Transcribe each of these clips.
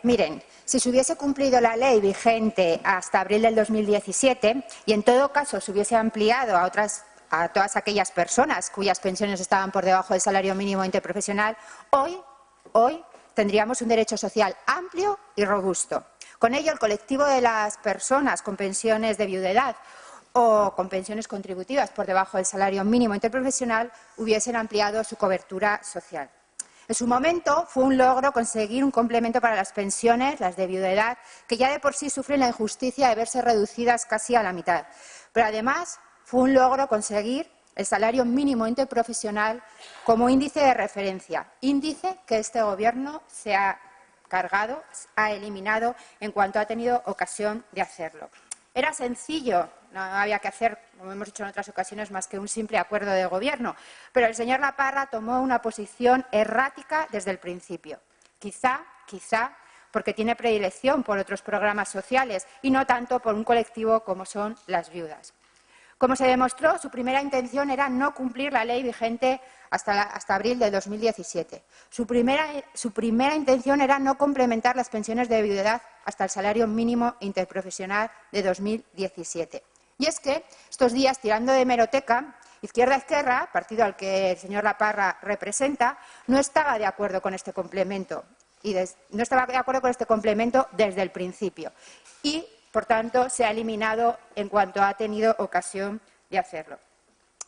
Miren, si se hubiese cumplido la ley vigente hasta abril del 2017 y en todo caso se hubiese ampliado a todas aquellas personas cuyas pensiones estaban por debajo del salario mínimo interprofesional, hoy tendríamos un derecho social amplio y robusto. Con ello, el colectivo de las personas con pensiones de viudedad o con pensiones contributivas por debajo del salario mínimo interprofesional hubiesen ampliado su cobertura social. En su momento fue un logro conseguir un complemento para las pensiones, las de viudedad, que ya de por sí sufren la injusticia de verse reducidas casi a la mitad. Pero además fue un logro conseguir el salario mínimo interprofesional como índice de referencia, índice que este Gobierno se ha cargado, ha eliminado en cuanto ha tenido ocasión de hacerlo. Era sencillo, no había que hacer, como hemos dicho en otras ocasiones, más que un simple acuerdo de Gobierno, pero el señor Laparra tomó una posición errática desde el principio. Quizá porque tiene predilección por otros programas sociales y no tanto por un colectivo como son las viudas. Como se demostró, su primera intención era no cumplir la ley vigente hasta abril de 2017. Su primera intención era no complementar las pensiones de viudedad hasta el salario mínimo interprofesional de 2017. Y es que estos días, tirando de hemeroteca, Izquierda Esquerra, partido al que el señor Laparra representa, no estaba de acuerdo con este complemento. No estaba de acuerdo con este complemento desde el principio. Y, por tanto, se ha eliminado en cuanto ha tenido ocasión de hacerlo.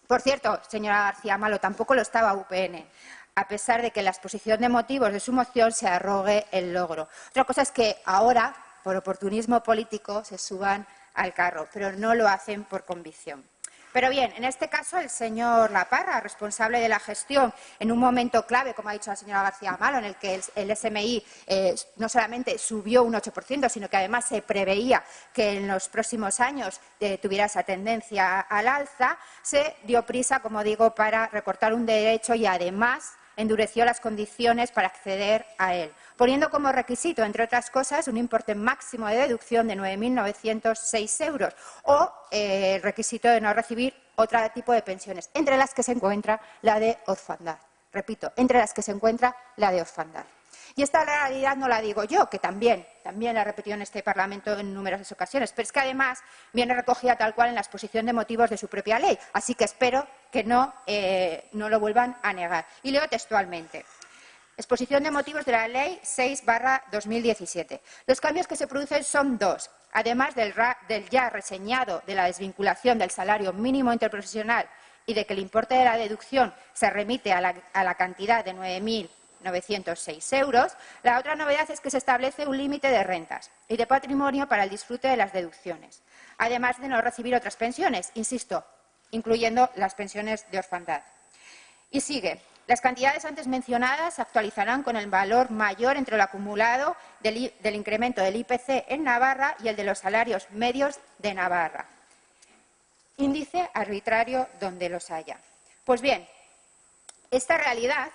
Por cierto, señora García Malo, tampoco lo estaba UPN, a pesar de que en la exposición de motivos de su moción se arrogue el logro. Otra cosa es que ahora, por oportunismo político, se suban al carro, pero no lo hacen por convicción. Pero bien, en este caso el señor Laparra, responsable de la gestión en un momento clave, como ha dicho la señora García Malo, en el que el SMI no solamente subió un 8%, sino que además se preveía que en los próximos años tuviera esa tendencia al alza, se dio prisa, como digo, para recortar un derecho y además endureció las condiciones para acceder a él, poniendo como requisito, entre otras cosas, un importe máximo de deducción de 9.906 euros o el requisito de no recibir otro tipo de pensiones, entre las que se encuentra la de orfandad. Repito, entre las que se encuentra la de orfandad. Y esta realidad no la digo yo, que también la he repetido en este Parlamento en numerosas ocasiones, pero es que además viene recogida tal cual en la exposición de motivos de su propia ley, así que espero que no lo vuelvan a negar. Y leo textualmente. Exposición de motivos de la Ley 6/2017. Los cambios que se producen son dos. Además del ya reseñado de la desvinculación del salario mínimo interprofesional y de que el importe de la deducción se remite a la cantidad de 9.906 euros, la otra novedad es que se establece un límite de rentas y de patrimonio para el disfrute de las deducciones, además de no recibir otras pensiones, insisto, incluyendo las pensiones de orfandad. Y sigue. Las cantidades antes mencionadas se actualizarán con el valor mayor entre lo acumulado del incremento del IPC en Navarra y el de los salarios medios de Navarra. Índice arbitrario donde los haya. Pues bien, esta realidad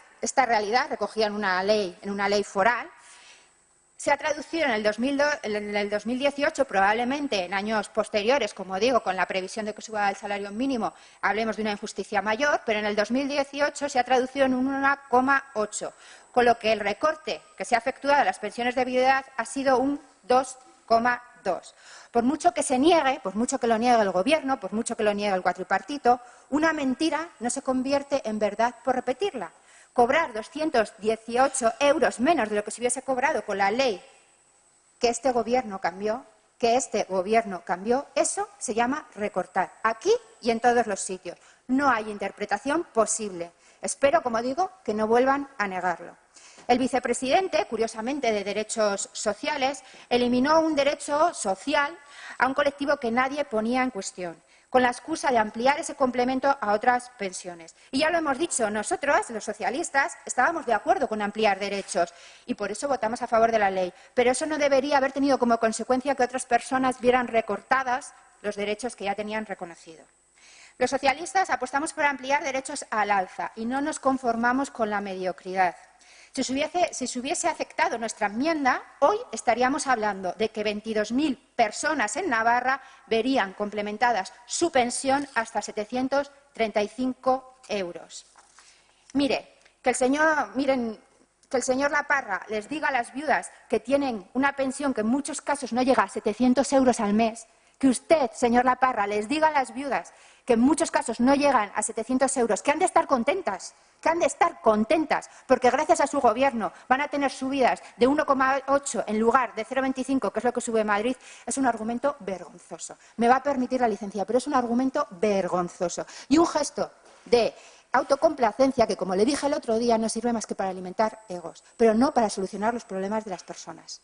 recogida en una ley foral, se ha traducido en el 2018, probablemente en años posteriores, como digo, con la previsión de que suba el salario mínimo, hablemos de una injusticia mayor, pero en el 2018 se ha traducido en un 1,8, con lo que el recorte que se ha efectuado a las pensiones de viudedad ha sido un 2,2. Por mucho que se niegue, por mucho que lo niegue el Gobierno, por mucho que lo niegue el cuatripartito, una mentira no se convierte en verdad por repetirla. Cobrar 218 euros menos de lo que se hubiese cobrado con la ley que este Gobierno cambió, eso se llama recortar, aquí y en todos los sitios. No hay interpretación posible. Espero, como digo, que no vuelvan a negarlo. El vicepresidente, curiosamente de Derechos Sociales, eliminó un derecho social a un colectivo que nadie ponía en cuestión, con la excusa de ampliar ese complemento a otras pensiones. Y ya lo hemos dicho, nosotros, los socialistas, estábamos de acuerdo con ampliar derechos y por eso votamos a favor de la ley. Pero eso no debería haber tenido como consecuencia que otras personas vieran recortadas los derechos que ya tenían reconocidos. Los socialistas apostamos por ampliar derechos al alza y no nos conformamos con la mediocridad. Si se hubiese aceptado nuestra enmienda, hoy estaríamos hablando de que 22.000 personas en Navarra verían complementadas su pensión hasta 735 euros. Miren, que el señor Laparra les diga a las viudas que tienen una pensión que en muchos casos no llega a 700 euros al mes, que usted, señor Laparra, les diga a las viudas que en muchos casos no llegan a 700 euros, que han de estar contentas, porque gracias a su gobierno van a tener subidas de 1,8 en lugar de 0,25, que es lo que sube Madrid, es un argumento vergonzoso. Me va a permitir la licencia, pero es un argumento vergonzoso. Y un gesto de autocomplacencia que, como le dije el otro día, no sirve más que para alimentar egos, pero no para solucionar los problemas de las personas.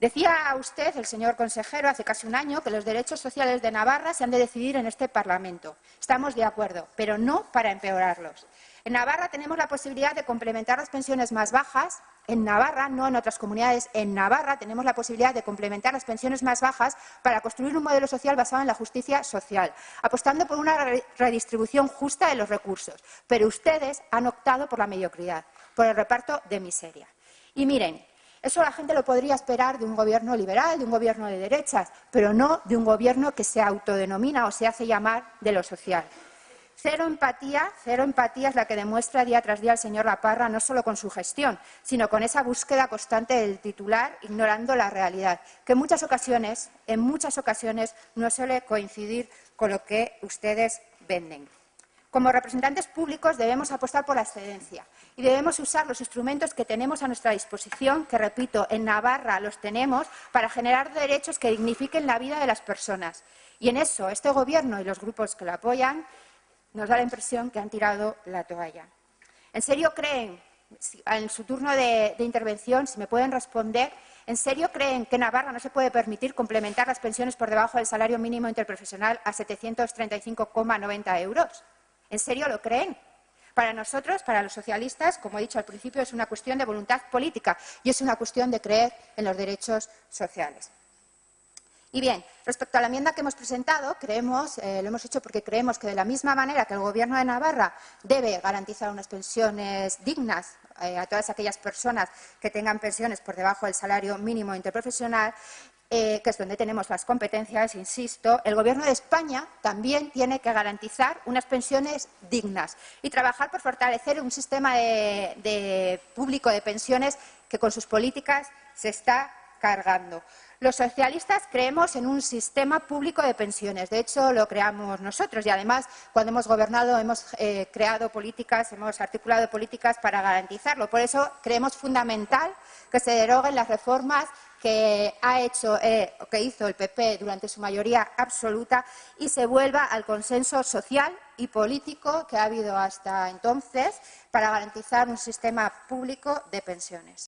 Decía usted, el señor consejero, hace casi un año, que los derechos sociales de Navarra se han de decidir en este Parlamento. Estamos de acuerdo, pero no para empeorarlos. En Navarra tenemos la posibilidad de complementar las pensiones más bajas. En Navarra, no en otras comunidades, en Navarra tenemos la posibilidad de complementar las pensiones más bajas para construir un modelo social basado en la justicia social, apostando por una redistribución justa de los recursos. Pero ustedes han optado por la mediocridad, por el reparto de miseria. Y miren, eso la gente lo podría esperar de un gobierno liberal, de un gobierno de derechas, pero no de un gobierno que se autodenomina o se hace llamar de lo social. Cero empatía es la que demuestra día tras día el señor Laparra, no solo con su gestión, sino con esa búsqueda constante del titular, ignorando la realidad, que en muchas ocasiones no suele coincidir con lo que ustedes venden. Como representantes públicos debemos apostar por la excedencia y debemos usar los instrumentos que tenemos a nuestra disposición, que, repito, en Navarra los tenemos, para generar derechos que dignifiquen la vida de las personas. Y en eso este Gobierno y los grupos que lo apoyan nos da la impresión que han tirado la toalla. ¿En serio creen, en su turno de intervención, si me pueden responder, ¿en serio creen que Navarra no se puede permitir complementar las pensiones por debajo del salario mínimo interprofesional a 735,90 euros? ¿En serio lo creen? Para nosotros, para los socialistas, como he dicho al principio, es una cuestión de voluntad política y es una cuestión de creer en los derechos sociales. Y bien, respecto a la enmienda que hemos presentado, lo hemos hecho porque creemos que de la misma manera que el Gobierno de Navarra debe garantizar unas pensiones dignas a todas aquellas personas que tengan pensiones por debajo del salario mínimo interprofesional, que es donde tenemos las competencias, insisto, el Gobierno de España también tiene que garantizar unas pensiones dignas y trabajar por fortalecer un sistema público de pensiones que con sus políticas se está cargando. Los socialistas creemos en un sistema público de pensiones. De hecho, lo creamos nosotros y, además, cuando hemos gobernado hemos creado políticas, hemos articulado políticas para garantizarlo. Por eso creemos fundamental que se deroguen las reformas que hizo el PP durante su mayoría absoluta y se vuelva al consenso social y político que ha habido hasta entonces para garantizar un sistema público de pensiones.